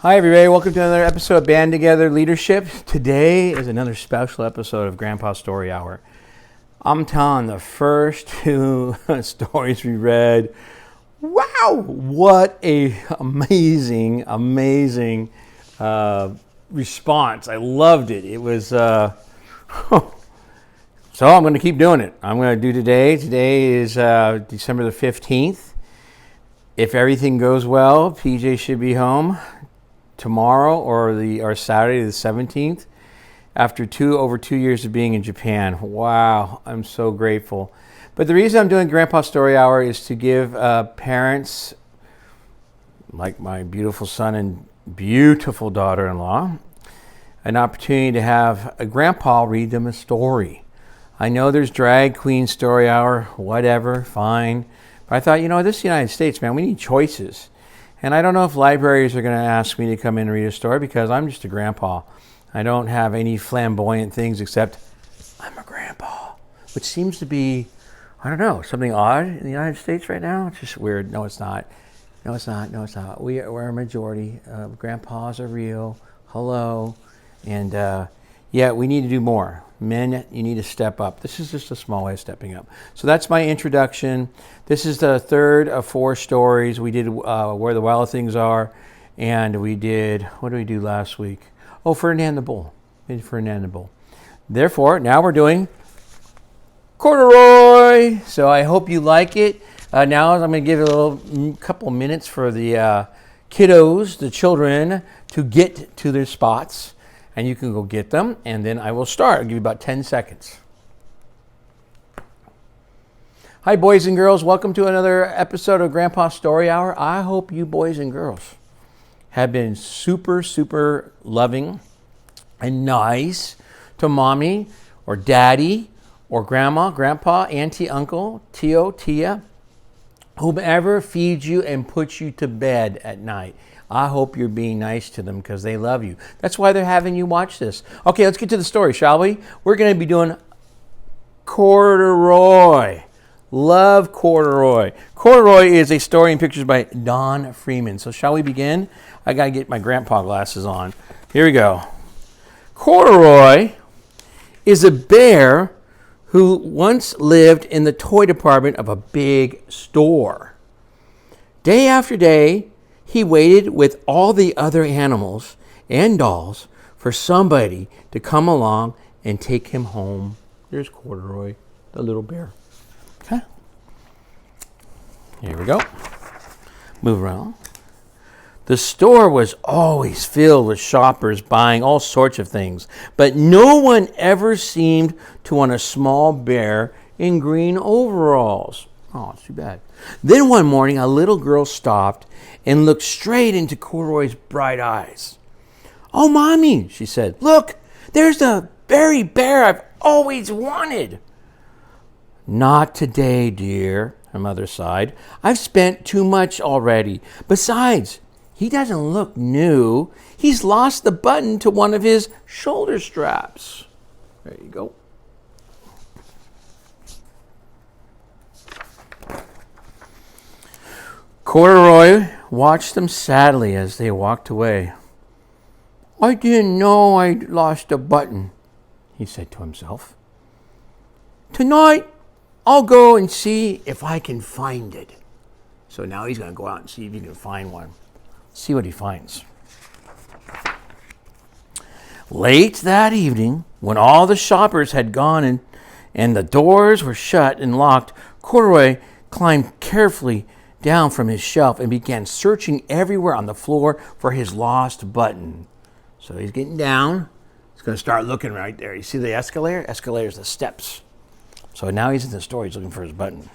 Hi, everybody. Welcome to another episode of Band Together Leadership. Today is another special episode of Grandpa's Story Hour. I'm telling the first two stories we read, wow, what a amazing response. I loved it. It was, so I'm going to keep doing it. I'm going to do today. Today is December the 15th. If everything goes well, PJ should be home tomorrow or Saturday the 17th after over 2 years of being in Japan. Wow, I'm so grateful. But the reason I'm doing Grandpa Story Hour is to give parents like my beautiful son and beautiful daughter-in-law an opportunity to have a grandpa read them a story. I know there's drag queen story hour, whatever, fine. But I thought, this is the United States, man. We need choices. And I don't know if libraries are going to ask me to come in and read a story because I'm just a grandpa. I don't have any flamboyant things except I'm a grandpa, which seems to be, I don't know, something odd in the United States right now. It's just weird. No, it's not. No, it's not. No, it's not. We're a majority. Grandpas are real. Hello. And we need to do more. Men, you need to step up. This is just a small way of stepping up. So that's my introduction. This is the third of 4 stories. We did Where the Wild Things Are, and we did, what did we do last week? Oh, Ferdinand the Bull. We did Ferdinand the Bull. Therefore, now we're doing Corduroy. So I hope you like it. Now I'm going to give it a couple minutes for the kiddos, the children, to get to their spots. And you can go get them, and then I will start. I'll give you about 10 seconds. Hi, boys and girls. Welcome to another episode of Grandpa's Story Hour. I hope you boys and girls have been super, super loving and nice to mommy or daddy or grandma, grandpa, auntie, uncle, tio, tia, whomever feeds you and puts you to bed at night. I hope you're being nice to them because they love you. That's why they're having you watch this. Okay, let's get to the story, shall we? We're going to be doing Corduroy. Love Corduroy. Corduroy is a story and pictures by Don Freeman. So shall we begin? I got to get my grandpa glasses on. Here we go. Corduroy is a bear who once lived in the toy department of a big store. Day after day, he waited with all the other animals and dolls for somebody to come along and take him home. There's Corduroy, the little bear. Okay. Here we go. Move around. The store was always filled with shoppers buying all sorts of things, but no one ever seemed to want a small bear in green overalls. Oh, it's too bad. Then one morning, a little girl stopped and looked straight into Corduroy's bright eyes. "Oh, Mommy," she said, "look, there's the very bear I've always wanted." "Not today, dear," her mother sighed. "I've spent too much already. Besides, he doesn't look new. He's lost the button to one of his shoulder straps." There you go. Corduroy watched them sadly as they walked away. "I didn't know I'd lost a button," he said to himself. "Tonight, I'll go and see if I can find it." So now he's going to go out and see if he can find one. See what he finds. Late that evening, when all the shoppers had gone and the doors were shut and locked, Corduroy climbed carefully down from his shelf and began searching everywhere on the floor for his lost button. So he's getting down. He's going to start looking right there. You see the escalator? Escalator's the steps. So now he's in the store. He's looking for his button.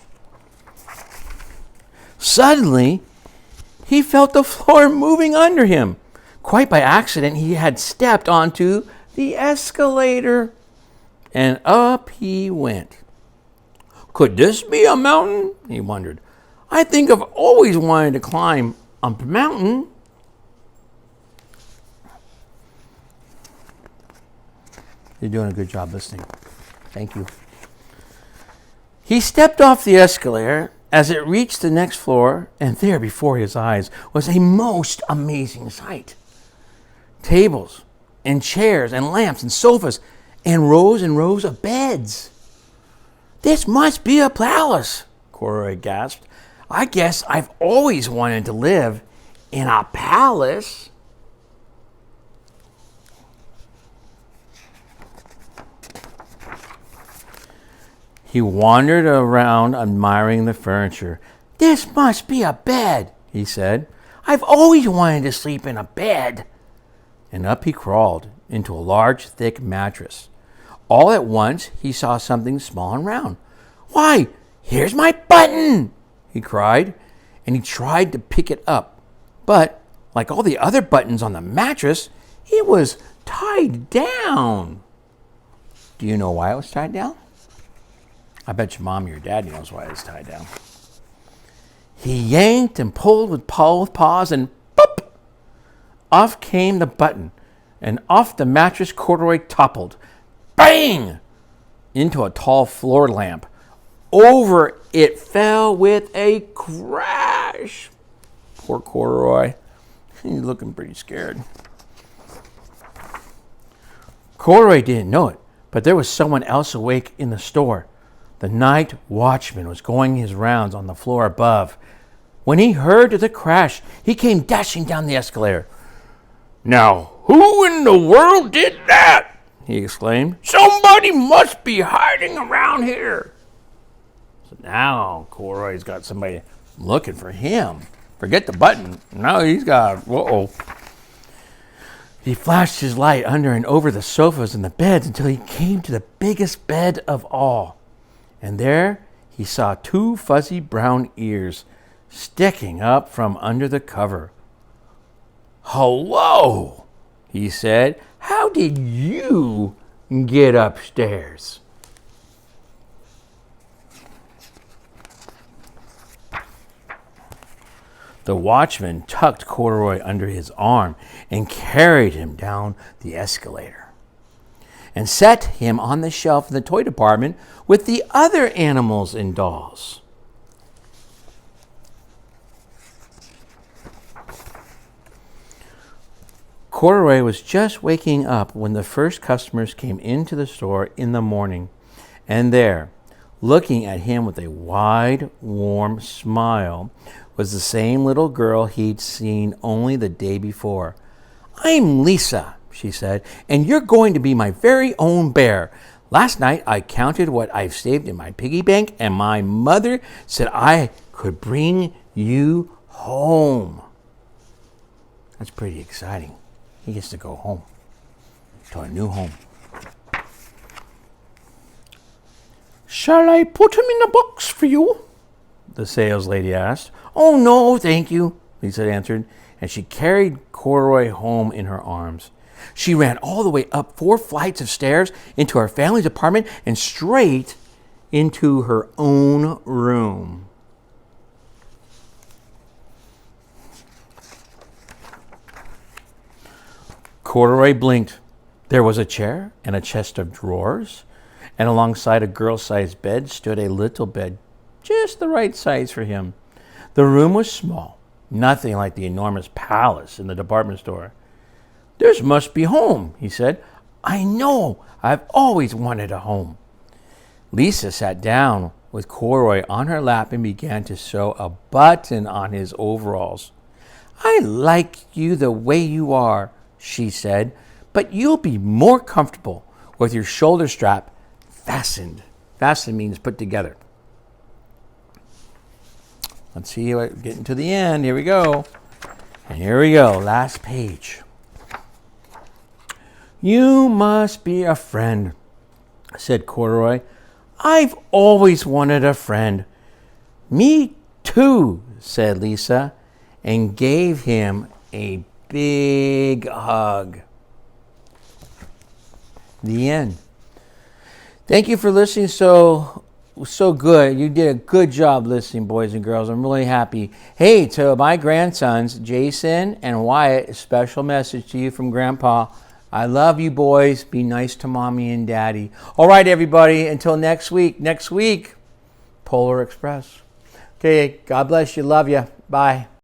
Suddenly, he felt the floor moving under him. Quite by accident, he had stepped onto the escalator, and up he went. Could this be a mountain? He wondered. I think I've always wanted to climb a mountain. You're doing a good job listening. Thank you. He stepped off the escalator as it reached the next floor, and there before his eyes was a most amazing sight. tables and chairs and lamps and sofas and rows of beds. This must be a palace, Corduroy gasped. I guess I've always wanted to live in a palace. He wandered around admiring the furniture. This must be a bed, he said. I've always wanted to sleep in a bed. And up he crawled into a large, thick mattress. All at once, he saw something small and round. Why, here's my button, he cried, and he tried to pick it up. But, like all the other buttons on the mattress, it was tied down. Do you know why it was tied down? I bet your mom or your dad knows why it's tied down. He yanked and pulled with paws, and boop! Off came the button, and off the mattress Corduroy toppled. Bang! Into a tall floor lamp. Over it fell with a crash. Poor Corduroy. He's looking pretty scared. Corduroy didn't know it, but there was someone else awake in the store. The night watchman was going his rounds on the floor above. When he heard the crash, he came dashing down the escalator. Now, who in the world did that? He exclaimed. Somebody must be hiding around here. So now Corduroy's got somebody looking for him. Forget the button. Now he's got, He flashed his light under and over the sofas and the beds until he came to the biggest bed of all. And there he saw 2 fuzzy brown ears sticking up from under the cover. Hello, he said. How did you get upstairs? The watchman tucked Corduroy under his arm and carried him down the escalator and set him on the shelf in the toy department with the other animals and dolls. Corduroy was just waking up when the first customers came into the store in the morning, and there, looking at him with a wide, warm smile, was the same little girl he'd seen only the day before. I'm Lisa, she said, and you're going to be my very own bear. Last night I counted what I've saved in my piggy bank, and my mother said I could bring you home. That's pretty exciting. He gets to go home, to a new home. Shall I put him in a box for you? The sales lady asked. Oh, no, thank you, Lisa answered, and she carried Corduroy home in her arms. She ran all the way up 4 flights of stairs into her family's apartment and straight into her own room. Corduroy blinked. There was a chair and a chest of drawers, and alongside a girl-sized bed stood a little bed, just the right size for him. The room was small, nothing like the enormous palace in the department store. This must be home, he said. I know, I've always wanted a home. Lisa sat down with Corduroy on her lap and began to sew a button on his overalls. I like you the way you are, she said, but you'll be more comfortable with your shoulder strap fastened. Fastened means put together. Let's see, getting to the end. Here we go. And here we go, last page. You must be a friend, said Corduroy. I've always wanted a friend. Me too, said Lisa, and gave him a big hug. The end. Thank you for listening so good. You did a good job listening, boys and girls. I'm really happy. Hey, to my grandsons, Jason and Wyatt, a special message to you from Grandpa. I love you, boys. Be nice to Mommy and Daddy. All right, everybody. Until next week. Next week, Polar Express. Okay, God bless you. Love you. Bye.